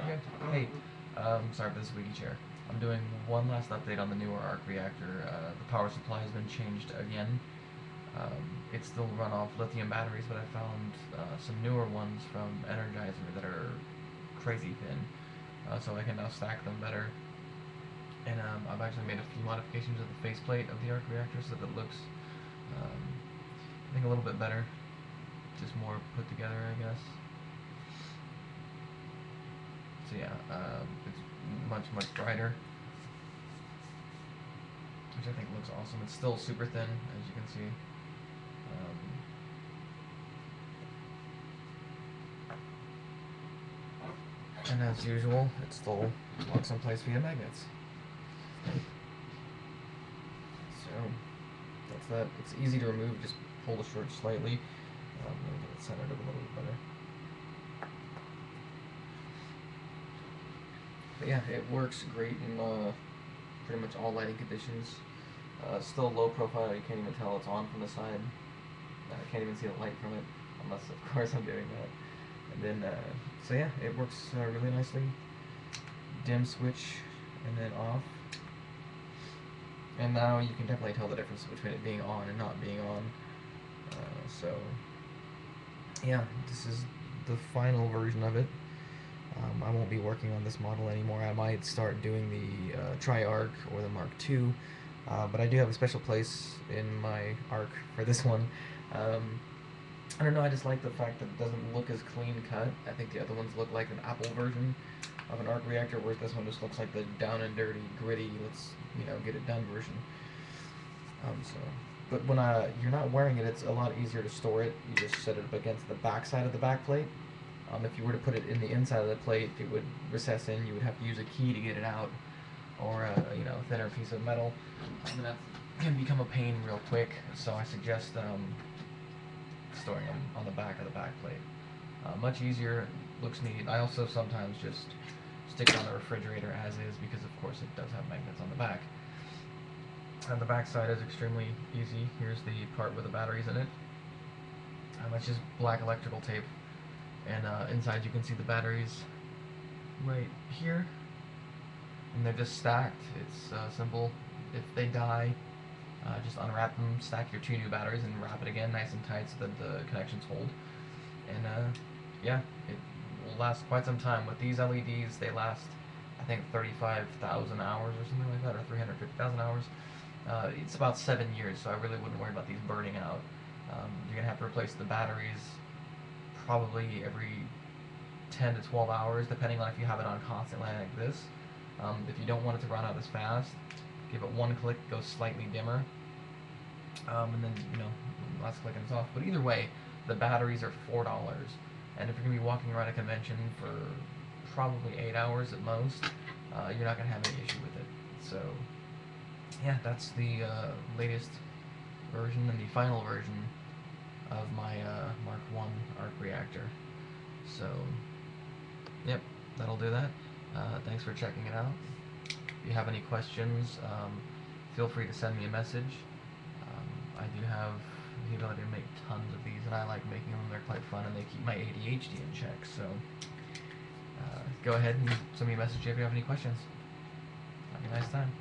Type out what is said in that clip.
good. Hey, sorry for the squeaky chair. I'm doing one last update on the newer arc reactor. The power supply has been changed again. It still run off lithium batteries, but I found some newer ones from Energizer that are crazy thin, so I can now stack them better. And I've actually made a few modifications to the faceplate of the arc reactor so that it looks, I think, a little bit better, just more put together, I guess. So yeah, it's much brighter, which I think looks awesome. It's still super thin, as you can see. And as usual, it's still locks in place via magnets. So that's that. It's easy to remove. Just pull the shirt slightly. Get it centered a little bit better. But yeah, it works great in pretty much all lighting conditions. Still low profile. You can't even tell it's on from the side. I can't even see the light from it, unless of course I'm doing that. And then, so yeah, it works really nicely. Dim switch, and then off. And now you can definitely tell the difference between it being on and not being on. So, yeah, this is the final version of it. I won't be working on this model anymore. I might start doing the Tri-Arc or the Mark II, but I do have a special place in my arc for this one. I don't know, I just like the fact that it doesn't look as clean cut. I think the other ones look like an Apple version of an arc reactor, whereas this one just looks like the down and dirty, gritty, let's, get it done version. But when you're not wearing it, it's a lot easier to store it. You just set it up against the back side of the back plate. If you were to put it in the inside of the plate, it would recess in. You would have to use a key to get it out, or a thinner piece of metal, and that can become a pain real quick. So I suggest storing them on the back of the back plate. Much easier, looks neat. I also sometimes just stick it on the refrigerator as is, because of course it does have magnets on the back. And the back side is extremely easy. Here's the part with the batteries in it. It's just black electrical tape, and inside you can see the batteries right here, and they're just stacked. It's simple. If they die, just unwrap them, stack your 2 new batteries, and wrap it again nice and tight so that the connections hold. And yeah, it will last quite some time. With these LEDs, they last, I think, 35,000 hours or something like that, or 350,000 hours. It's about 7 years, so I really wouldn't worry about these burning out. You're going to have to replace the batteries probably every 10 to 12 hours, depending on if you have it on constantly like this. If you don't want it to run out as fast, give it one click, go slightly dimmer, and then, last click and it's off. But either way, the batteries are $4, and if you're going to be walking around a convention for probably 8 hours at most, you're not going to have any issue with it. So, yeah, that's the latest version and the final version of my Mark I arc reactor. So, yep, that'll do that. Thanks for checking it out. If you have any questions, feel free to send me a message. I do have the ability to make tons of these, and I like making them. They're quite fun, and they keep my ADHD in check. So go ahead and send me a message if you have any questions. Have a nice time.